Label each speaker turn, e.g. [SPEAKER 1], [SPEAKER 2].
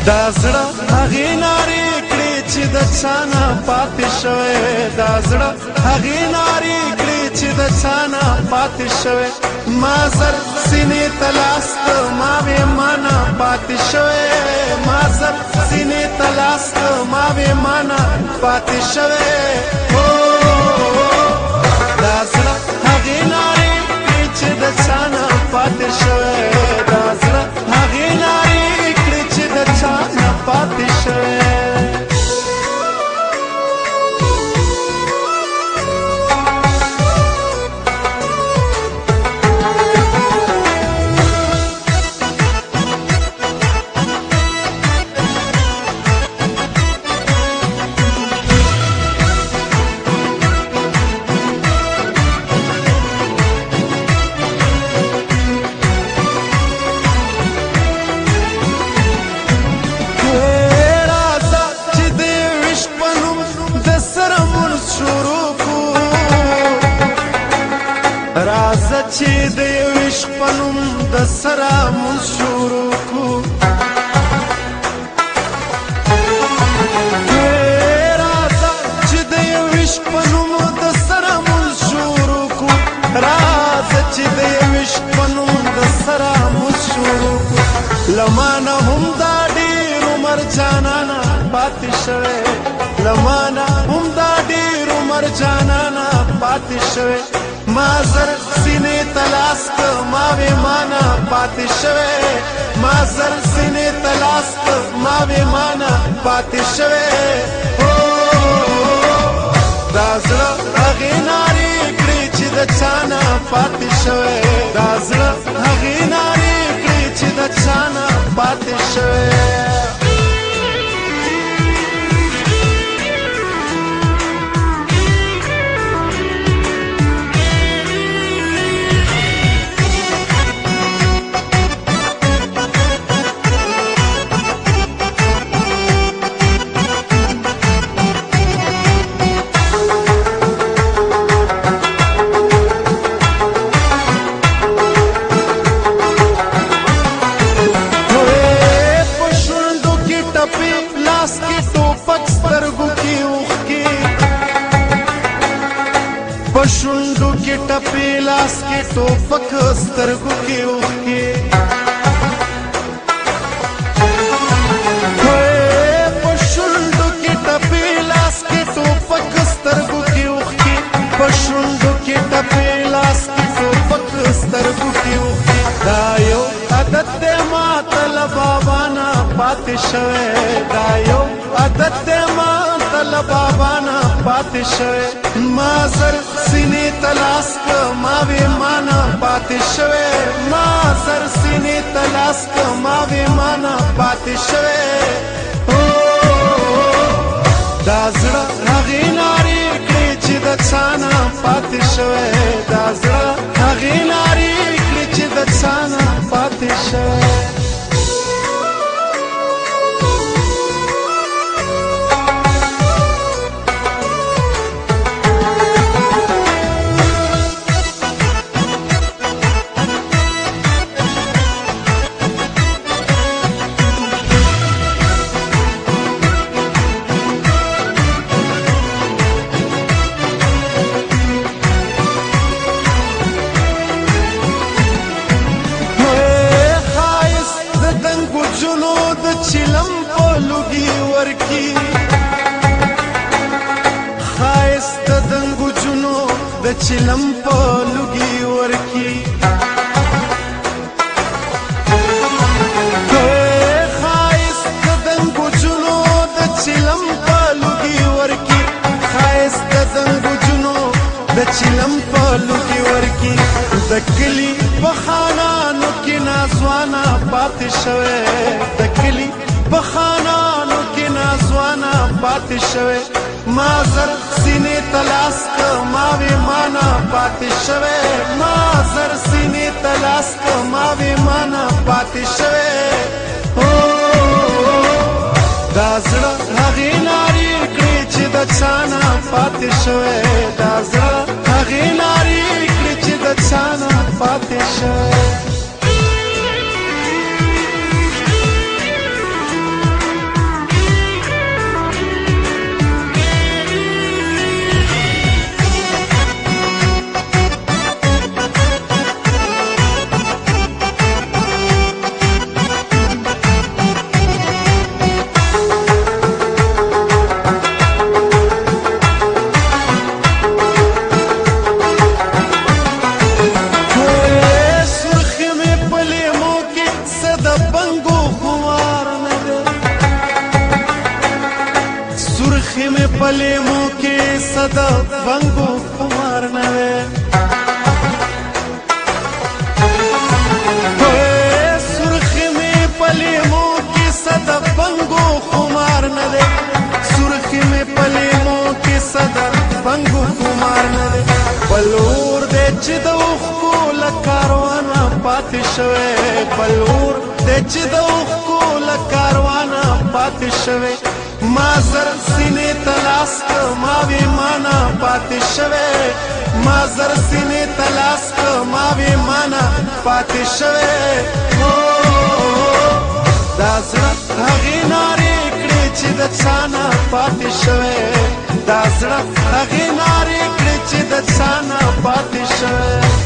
[SPEAKER 1] دا زړه هغې نارې کړې چې د چا نه پاتې شوی دا زړه هغې نارې کړې چې د چا نه پاتې شوی ما زر سینې ته لاس که ما وې ما نه پاتې شوی ما زر سینې ته لاس که ما وې ما نه پاتې شوی دا زړه هغې نارې کړې چې د چا نه پاتې شوی دا زړه هغې نارې کړې چې د چا نه پاتې شوی راځه چې د یو عشق په نوم د سره مونځ شروع کړو راځه چې د یو عشق په نوم د سره مونځ شروع کړو راځه چې د یو عشق په نوم د سره مونځ شروع کړو له ما نه هم دا ډېر عمر جانانه پاتې شوی له ما نه هم دا ډېر عمر جانانه پاتې شوی ما زر سینې ته لاس که ما وې ما نه پاتې شوی ما زر سینې ته لاس که ما وې ما نه پاتې شوی دا زړه هغې نارې کړې چې د چا نه پاتې شوی دا زړه هغې نارې کړې چې د چا نه پاتې شوی پشندو کې ټپې لاس کې ټوپک سترګو کې اوښکې پشندو کې ټپې لاس کې ټوپک سترګو کې اوښکې پشندو کې ټپې لاس کې ټوپک سترګو کې اوښکې دا یو عادت دی ماته له بابا نه پاتې شوی دا یو عادت دی ماته له بابا نه پاتې شوی ما زر سینې ته لاس که ما وې ما نه پاتې شوی ما زر سینې ته لاس که ما وې ما نه پاتې شوی دا زړه هغې نارې کړې چې د چا نه پاتې شوی دا زړه هغې نارې کړې چې د چا نه پاتې شوی چلم په لوګي ورکی ښایست د دنګو جونو د چلم په لوګي ورکی ښایست د دنګو جونو د چلم په لوګي ورکی ښایست د دنګو جونو د چلم په لوګي ورکی د کلي په خانانو کې نازوانه پاتې شوی د کلي په خانانو کې نازوانه پاتې شوی ما زر سینې ته لاس که ما وې ما نه پاتې شوی ما زر سینې ته لاس که ما وې ما نه پاتې شوی دا زړه هغې نارې کړې چې د چا نه پاتې شوی دا زړه هغې نارې کړې چې د چا نه پاتې شوی بنګو خوار نه دی سرخی مې په لیمو کې څه د بنګو خوار نه دی سرخی مې په لیمو کې څه د بنګو خوار نه دی سرخی مې په لیمو کې څه د بنګو خوار نه دی بلور دی چې د اوښکو له کاروانه پاتې شوی بلور دی چې د اوښکو له کاروانه پاتې شوی ما زر سینې ته لاس که ما وې مانه پاتې شوی ما زر سینې ته لاس که ما وې مانه پاتې شوی دا زړه هغې نارې کړې چې د چا نه پاتې شوی دا زړه هغې نارې کړې چې د چا نه پاتې شوی